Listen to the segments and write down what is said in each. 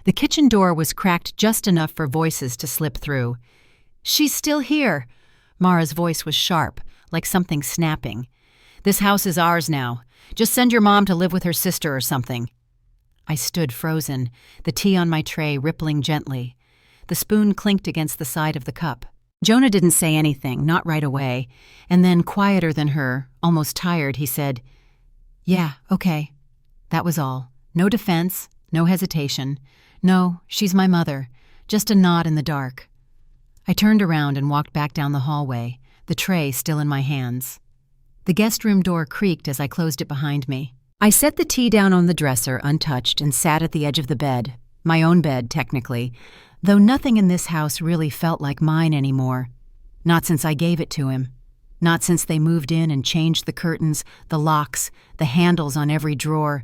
The kitchen door was cracked just enough for voices to slip through. "She's still here." Mara's voice was sharp, like something snapping. "This house is ours now. Just send your mom to live with her sister or something." I stood frozen, the tea on my tray rippling gently. The spoon clinked against the side of the cup. Jonah didn't say anything, not right away, and then, quieter than her, almost tired, he said, "Yeah, okay." That was all. No defense, no hesitation. "No, she's my mother." Just a nod in the dark. I turned around and walked back down the hallway, the tray still in my hands. The guest room door creaked as I closed it behind me. I set the tea down on the dresser, untouched, and sat at the edge of the bed. My own bed, technically, though nothing in this house really felt like mine anymore. Not since I gave it to him. Not since they moved in and changed the curtains, the locks, the handles on every drawer.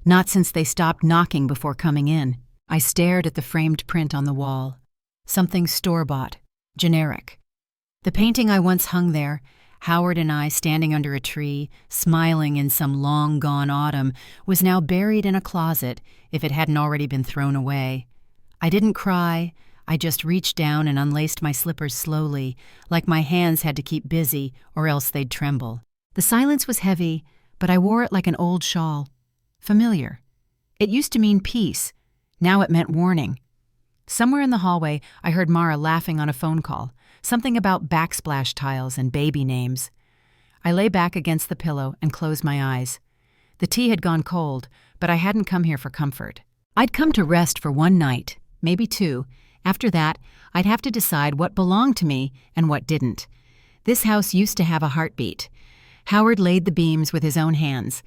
Not since they stopped knocking before coming in. I stared at the framed print on the wall. Something store-bought, generic. The painting I once hung there, Howard and I standing under a tree, smiling in some long-gone autumn, was now buried in a closet, if it hadn't already been thrown away. I didn't cry. I just reached down and unlaced my slippers slowly, like my hands had to keep busy or else they'd tremble. The silence was heavy, but I wore it like an old shawl. Familiar. It used to mean peace. Now it meant warning. Somewhere in the hallway, I heard Mara laughing on a phone call, something about backsplash tiles and baby names. I lay back against the pillow and closed my eyes. The tea had gone cold, but I hadn't come here for comfort. I'd come to rest for one night, maybe two. After that, I'd have to decide what belonged to me and what didn't. This house used to have a heartbeat. Howard laid the beams with his own hands.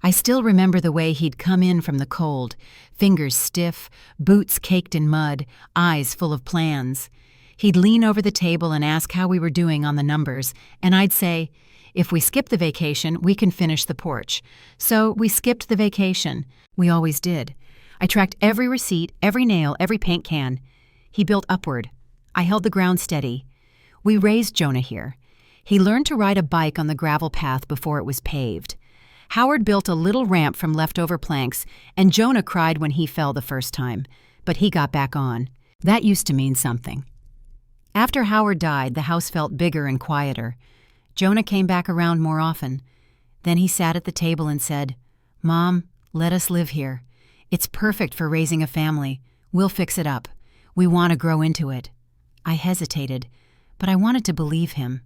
I still remember the way he'd come in from the cold, fingers stiff, boots caked in mud, eyes full of plans. He'd lean over the table and ask how we were doing on the numbers, and I'd say, "If we skip the vacation, we can finish the porch." So we skipped the vacation. We always did. I tracked every receipt, every nail, every paint can. He built upward. I held the ground steady. We raised Jonah here. He learned to ride a bike on the gravel path before it was paved. Howard built a little ramp from leftover planks, and Jonah cried when he fell the first time, but he got back on. That used to mean something. After Howard died, the house felt bigger and quieter. Jonah came back around more often. Then he sat at the table and said, "Mom, let us live here. It's perfect for raising a family. We'll fix it up. We want to grow into it." I hesitated, but I wanted to believe him.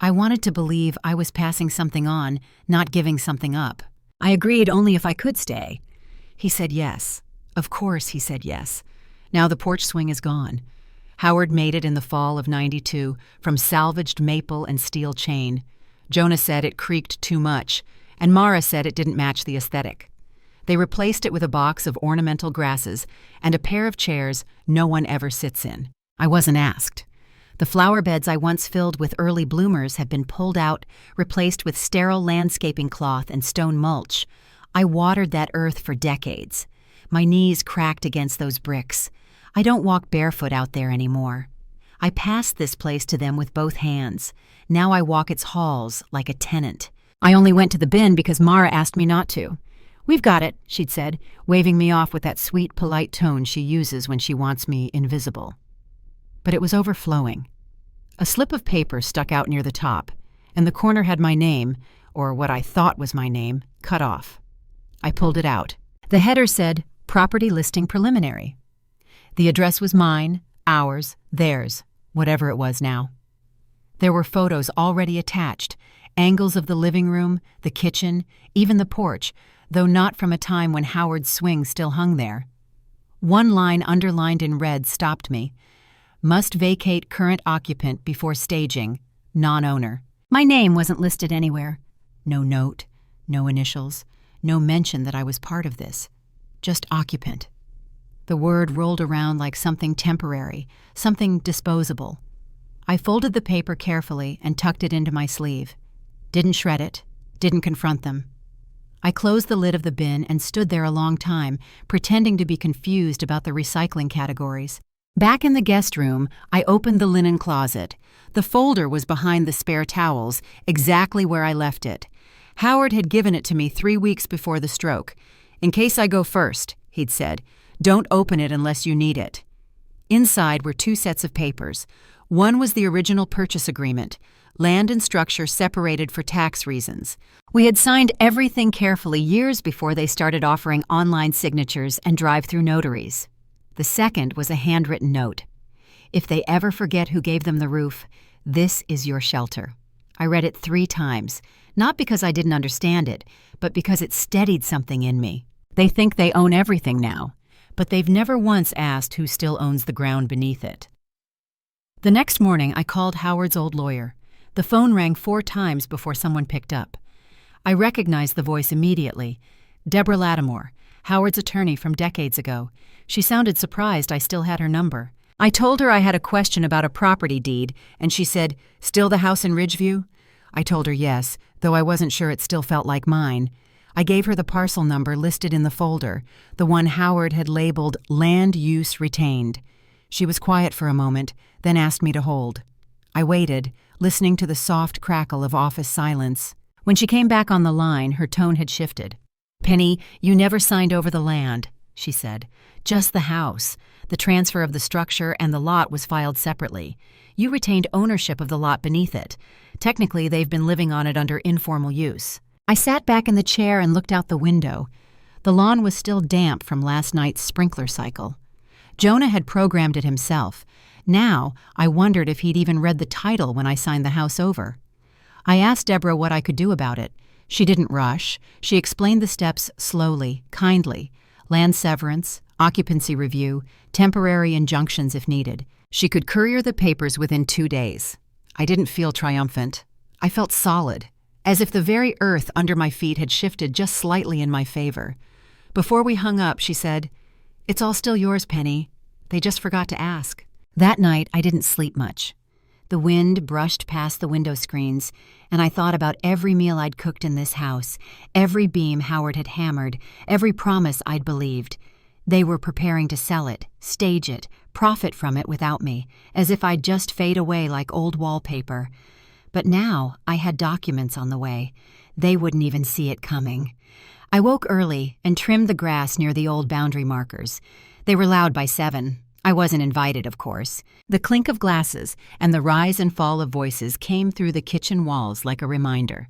I wanted to believe I was passing something on, not giving something up. I agreed only if I could stay. He said yes. Of course he said yes. Now the porch swing is gone. Howard made it in the fall of '92 from salvaged maple and steel chain. Jonah said it creaked too much, and Mara said it didn't match the aesthetic. They replaced it with a box of ornamental grasses and a pair of chairs no one ever sits in. I wasn't asked. The flower beds I once filled with early bloomers have been pulled out, replaced with sterile landscaping cloth and stone mulch. I watered that earth for decades. My knees cracked against those bricks. I don't walk barefoot out there anymore. I passed this place to them with both hands. Now I walk its halls like a tenant. I only went to the bin because Mara asked me not to. "We've got it," she'd said, waving me off with that sweet, polite tone she uses when she wants me invisible. But it was overflowing. A slip of paper stuck out near the top, and the corner had my name, or what I thought was my name, cut off. I pulled it out. The header said, "Property Listing Preliminary." The address was mine, ours, theirs, whatever it was now. There were photos already attached, angles of the living room, the kitchen, even the porch, though not from a time when Howard's swing still hung there. One line underlined in red stopped me. "Must vacate current occupant before staging, non-owner." My name wasn't listed anywhere. No note, no initials, no mention that I was part of this. Just occupant. The word rolled around like something temporary, something disposable. I folded the paper carefully and tucked it into my sleeve. Didn't shred it, didn't confront them. I closed the lid of the bin and stood there a long time, pretending to be confused about the recycling categories. Back in the guest room, I opened the linen closet. The folder was behind the spare towels, exactly where I left it. Howard had given it to me 3 weeks before the stroke. "In case I go first," he'd said, Don't open it unless you need it. Inside were 2 sets of papers. One was the original purchase agreement, land and structure separated for tax reasons. We had signed everything carefully years before they started offering online signatures and drive-through notaries. The second was a handwritten note. If they ever forget who gave them the roof, this is your shelter. I read it 3 times, not because I didn't understand it, but because it steadied something in me. They think they own everything now, but they've never once asked who still owns the ground beneath it. The next morning, I called Howard's old lawyer. The phone rang 4 times before someone picked up. I recognized the voice immediately. Deborah Lattimore, Howard's attorney from decades ago. She sounded surprised I still had her number. I told her I had a question about a property deed, and she said, "Still the house in Ridgeview?" I told her yes, though I wasn't sure it still felt like mine. I gave her the parcel number listed in the folder, the one Howard had labeled Land Use Retained. She was quiet for a moment, then asked me to hold. I waited, listening to the soft crackle of office silence. When she came back on the line, her tone had shifted. "Penny, you never signed over the land," she said. "Just the house. The transfer of the structure and the lot was filed separately. You retained ownership of the lot beneath it. Technically, they've been living on it under informal use." I sat back in the chair and looked out the window. The lawn was still damp from last night's sprinkler cycle. Jonah had programmed it himself. Now, I wondered if he'd even read the title when I signed the house over. I asked Deborah what I could do about it. She didn't rush. She explained the steps slowly, kindly. Land severance, occupancy review, temporary injunctions if needed. She could courier the papers within 2 days. I didn't feel triumphant. I felt solid, as if the very earth under my feet had shifted just slightly in my favor. Before we hung up, she said, "It's all still yours, Penny. They just forgot to ask." That night, I didn't sleep much. The wind brushed past the window screens, and I thought about every meal I'd cooked in this house, every beam Howard had hammered, every promise I'd believed. They were preparing to sell it, stage it, profit from it without me, as if I'd just fade away like old wallpaper. But now I had documents on the way. They wouldn't even see it coming. I woke early and trimmed the grass near the old boundary markers. They were loud by 7. I wasn't invited, of course. The clink of glasses and the rise and fall of voices came through the kitchen walls like a reminder.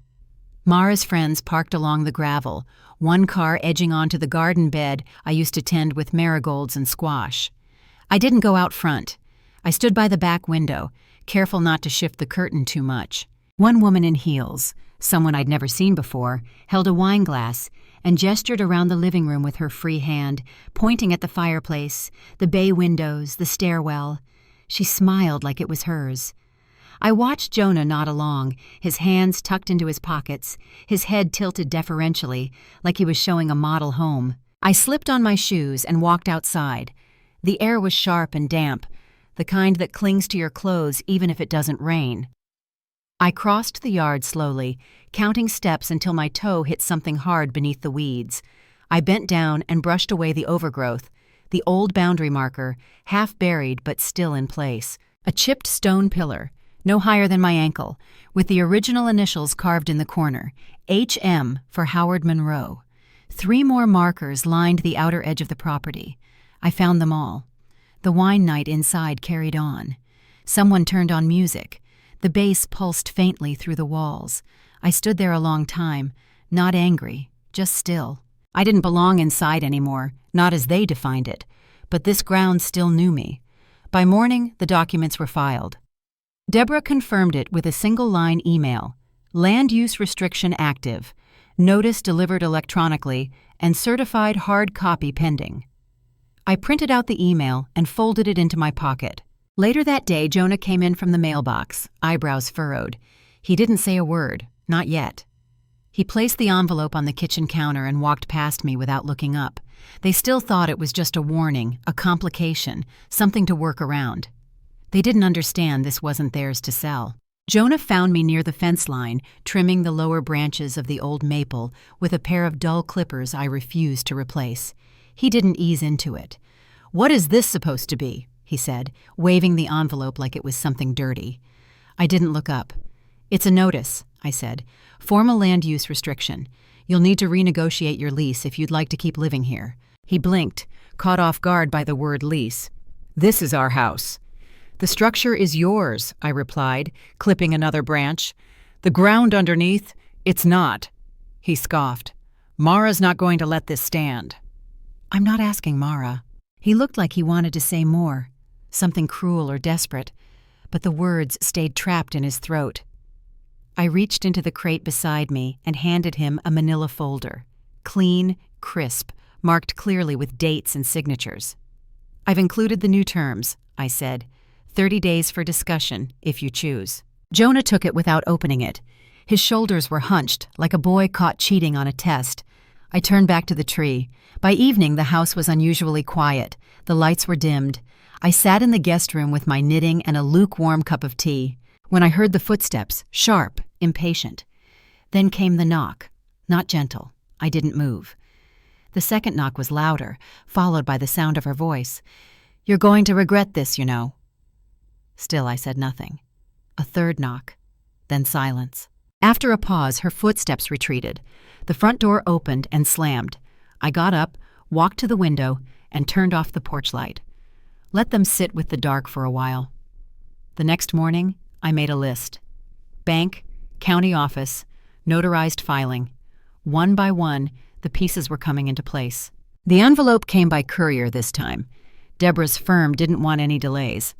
Mara's friends parked along the gravel, one car edging onto the garden bed I used to tend with marigolds and squash. I didn't go out front. I stood by the back window, careful not to shift the curtain too much. One woman in heels, someone I'd never seen before, held a wine glass and gestured around the living room with her free hand, pointing at the fireplace, the bay windows, the stairwell. She smiled like it was hers. I watched Jonah nod along, his hands tucked into his pockets, his head tilted deferentially, like he was showing a model home. I slipped on my shoes and walked outside. The air was sharp and damp, the kind that clings to your clothes even if it doesn't rain. I crossed the yard slowly, counting steps until my toe hit something hard beneath the weeds. I bent down and brushed away the overgrowth, the old boundary marker, half buried but still in place. A chipped stone pillar, no higher than my ankle, with the original initials carved in the corner, HM for Howard Monroe. 3 more markers lined the outer edge of the property. I found them all. The wine night inside carried on. Someone turned on music. The bass pulsed faintly through the walls. I stood there a long time, not angry, just still. I didn't belong inside anymore, not as they defined it, but this ground still knew me. By morning, the documents were filed. Deborah confirmed it with a single-line email. Land use restriction active. Notice delivered electronically and certified hard copy pending. I printed out the email and folded it into my pocket. Later that day, Jonah came in from the mailbox, eyebrows furrowed. He didn't say a word, not yet. He placed the envelope on the kitchen counter and walked past me without looking up. They still thought it was just a warning, a complication, something to work around. They didn't understand this wasn't theirs to sell. Jonah found me near the fence line, trimming the lower branches of the old maple with a pair of dull clippers I refused to replace. He didn't ease into it. "What is this supposed to be?" he said, waving the envelope like it was something dirty. I didn't look up. "It's a notice," I said. "Formal land use restriction. You'll need to renegotiate your lease if you'd like to keep living here." He blinked, caught off guard by the word lease. "This is our house." "The structure is yours," I replied, clipping another branch. "The ground underneath, it's not." He scoffed. "Mara's not going to let this stand." "I'm not asking Mara." He looked like he wanted to say more, something cruel or desperate, but the words stayed trapped in his throat. I reached into the crate beside me and handed him a manila folder. Clean, crisp, marked clearly with dates and signatures. "I've included the new terms," I said. 30 days for discussion, if you choose." Jonah took it without opening it. His shoulders were hunched, like a boy caught cheating on a test. I turned back to the tree. By evening, the house was unusually quiet. The lights were dimmed. I sat in the guest room with my knitting and a lukewarm cup of tea, when I heard the footsteps, sharp, impatient. Then came the knock. Not gentle. I didn't move. The second knock was louder, followed by the sound of her voice. "You're going to regret this, you know." Still, I said nothing. A third knock. Then silence. After a pause, her footsteps retreated. The front door opened and slammed. I got up, walked to the window, and turned off the porch light. Let them sit with the dark for a while. The next morning, I made a list. Bank, county office, notarized filing. One by one, the pieces were coming into place. The envelope came by courier this time. Deborah's firm didn't want any delays.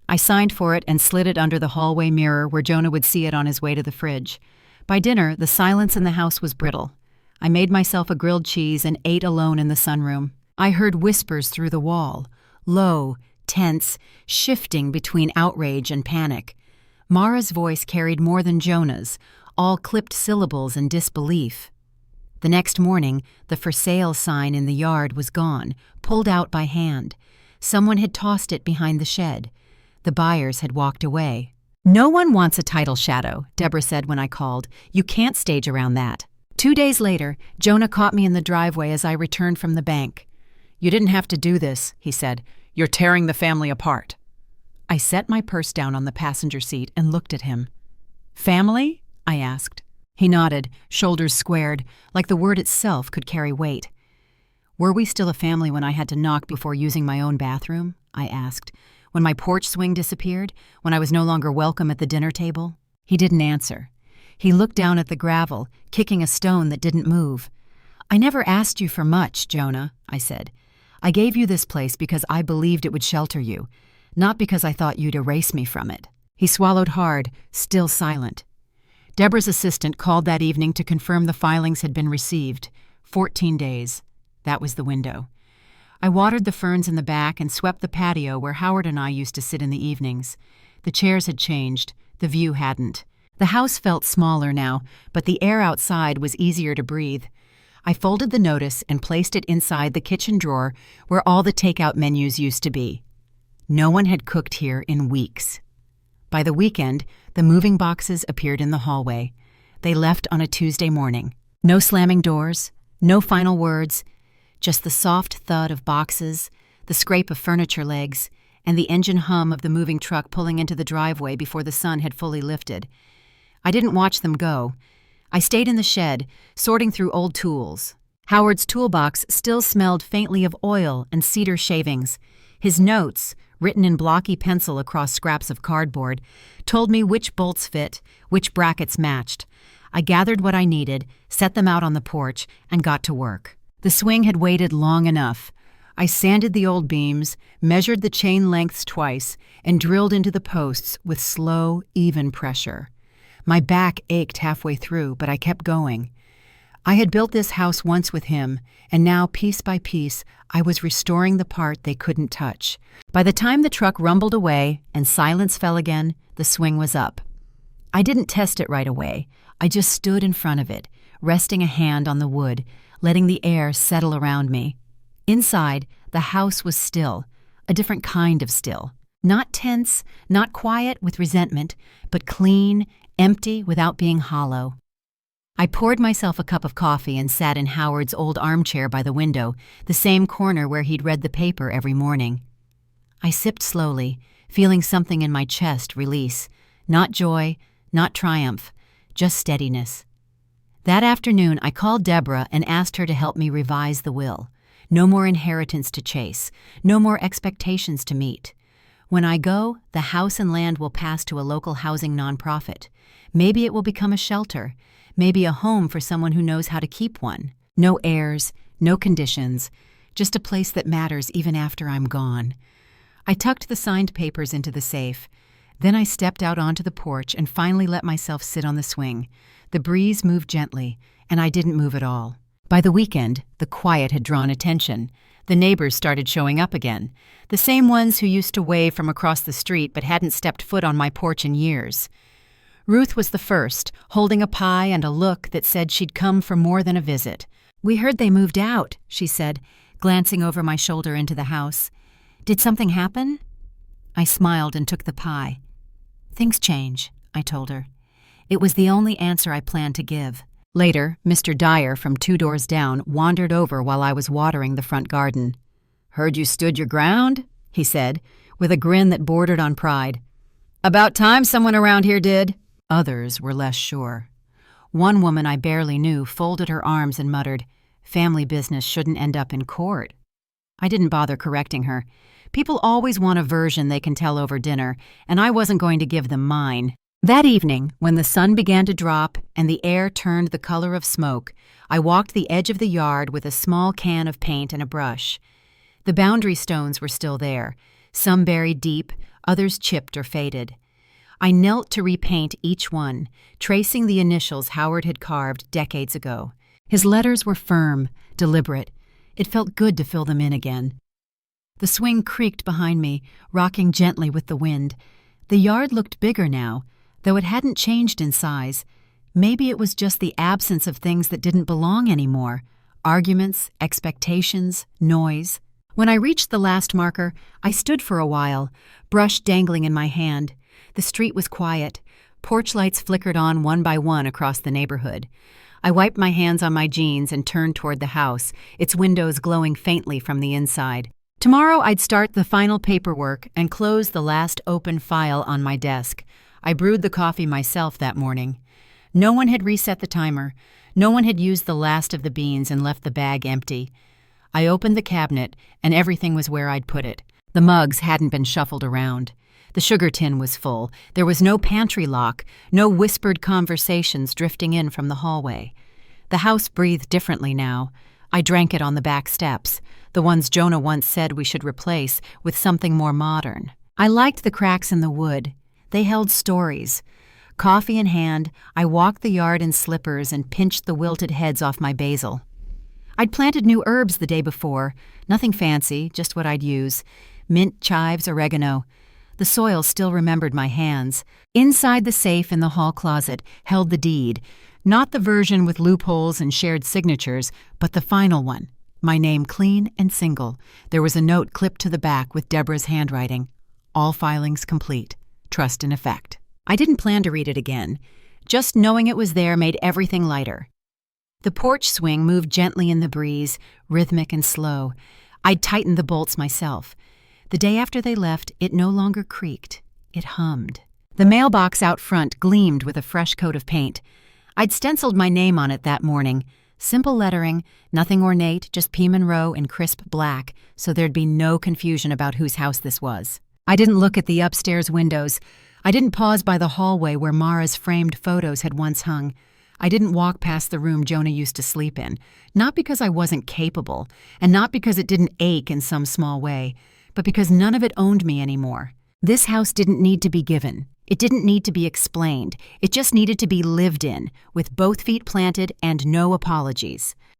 I signed for it and slid it under the hallway mirror where Jonah would see it on his way to the fridge. By dinner, the silence in the house was brittle. I made myself a grilled cheese and ate alone in the sunroom. I heard whispers through the wall, low, tense, shifting between outrage and panic. Mara's voice carried more than Jonah's, all clipped syllables and disbelief. The next morning, the for sale sign in the yard was gone, pulled out by hand. Someone had tossed it behind the shed. The buyers had walked away. "No one wants a title shadow," Deborah said when I called. "You can't stage around that." 2 days later, Jonah caught me in the driveway as I returned from the bank. "You didn't have to do this," he said. "You're tearing the family apart." I set my purse down on the passenger seat and looked at him. "Family?" I asked. He nodded, shoulders squared, like the word itself could carry weight. "Were we still a family when I had to knock before using my own bathroom?" I asked. "When my porch swing disappeared? When I was no longer welcome at the dinner table?" He didn't answer. He looked down at the gravel, kicking a stone that didn't move. "I never asked you for much, Jonah," I said. "I gave you this place because I believed it would shelter you, not because I thought you'd erase me from it." He swallowed hard, still silent. Deborah's assistant called that evening to confirm the filings had been received. 14 days. That was the window. I watered the ferns in the back and swept the patio where Howard and I used to sit in the evenings. The chairs had changed. The view hadn't. The house felt smaller now, but the air outside was easier to breathe. I folded the notice and placed it inside the kitchen drawer where all the takeout menus used to be. No one had cooked here in weeks. By the weekend, the moving boxes appeared in the hallway. They left on a Tuesday morning. No slamming doors, no final words, just the soft thud of boxes, the scrape of furniture legs, and the engine hum of the moving truck pulling into the driveway before the sun had fully lifted. I didn't watch them go. I stayed in the shed, sorting through old tools. Howard's toolbox still smelled faintly of oil and cedar shavings. His notes, written in blocky pencil across scraps of cardboard, told me which bolts fit, which brackets matched. I gathered what I needed, set them out on the porch, and got to work. The swing had waited long enough. I sanded the old beams, measured the chain lengths twice, and drilled into the posts with slow, even pressure. My back ached halfway through, but I kept going. I had built this house once with him, and now, piece by piece, I was restoring the part they couldn't touch. By the time the truck rumbled away and silence fell again, the swing was up. I didn't test it right away. I just stood in front of it, resting a hand on the wood, letting the air settle around me. Inside, the house was still, a different kind of still. Not tense, not quiet with resentment, but clean, empty without being hollow. I poured myself a cup of coffee and sat in Howard's old armchair by the window, the same corner where he'd read the paper every morning. I sipped slowly, feeling something in my chest release. Not joy, not triumph, just steadiness. That afternoon, I called Deborah and asked her to help me revise the will. No more inheritance to chase. No more expectations to meet. When I go, the house and land will pass to a local housing nonprofit. Maybe it will become a shelter. Maybe a home for someone who knows how to keep one. No heirs, no conditions. Just a place that matters even after I'm gone. I tucked the signed papers into the safe. Then I stepped out onto the porch and finally let myself sit on the swing. The breeze moved gently, and I didn't move at all. By the weekend, the quiet had drawn attention. The neighbors started showing up again. The same ones who used to wave from across the street but hadn't stepped foot on my porch in years. Ruth was the first, holding a pie and a look that said she'd come for more than a visit. "We heard they moved out," she said, glancing over my shoulder into the house. "Did something happen?" I smiled and took the pie. "Things change," I told her. It was the only answer I planned to give. Later, Mr. Dyer from 2 doors down wandered over while I was watering the front garden. "Heard you stood your ground," he said, with a grin that bordered on pride. "About time someone around here did." Others were less sure. One woman I barely knew folded her arms and muttered, "Family business shouldn't end up in court." I didn't bother correcting her. People always want a version they can tell over dinner, and I wasn't going to give them mine. That evening, when the sun began to drop and the air turned the color of smoke, I walked the edge of the yard with a small can of paint and a brush. The boundary stones were still there, some buried deep, others chipped or faded. I knelt to repaint each one, tracing the initials Howard had carved decades ago. His letters were firm, deliberate. It felt good to fill them in again. The swing creaked behind me, rocking gently with the wind. The yard looked bigger now, though it hadn't changed in size. Maybe it was just the absence of things that didn't belong anymore. Arguments, expectations, noise. When I reached the last marker, I stood for a while, brush dangling in my hand. The street was quiet. Porch lights flickered on one by one across the neighborhood. I wiped my hands on my jeans and turned toward the house, its windows glowing faintly from the inside. Tomorrow I'd start the final paperwork and close the last open file on my desk. I brewed the coffee myself that morning. No one had reset the timer. No one had used the last of the beans and left the bag empty. I opened the cabinet, and everything was where I'd put it. The mugs hadn't been shuffled around. The sugar tin was full. There was no pantry lock, no whispered conversations drifting in from the hallway. The house breathed differently now. I drank it on the back steps, the ones Jonah once said we should replace with something more modern. I liked the cracks in the wood. They held stories. Coffee in hand, I walked the yard in slippers and pinched the wilted heads off my basil. I'd planted new herbs the day before, nothing fancy, just what I'd use. Mint, chives, oregano. The soil still remembered my hands. Inside the safe in the hall closet held the deed, not the version with loopholes and shared signatures, but the final one. My name clean and single. There was a note clipped to the back with Deborah's handwriting. All filings complete. Trust in effect. I didn't plan to read it again. Just knowing it was there made everything lighter. The porch swing moved gently in the breeze, rhythmic and slow. I'd tightened the bolts myself. The day after they left, it no longer creaked. It hummed. The mailbox out front gleamed with a fresh coat of paint. I'd stenciled my name on it that morning. Simple lettering, nothing ornate, just P. Monroe in crisp black, so there'd be no confusion about whose house this was. I didn't look at the upstairs windows. I didn't pause by the hallway where Mara's framed photos had once hung. I didn't walk past the room Jonah used to sleep in, not because I wasn't capable, and not because it didn't ache in some small way, but because none of it owned me anymore. This house didn't need to be given. It didn't need to be explained. It just needed to be lived in, with both feet planted and no apologies.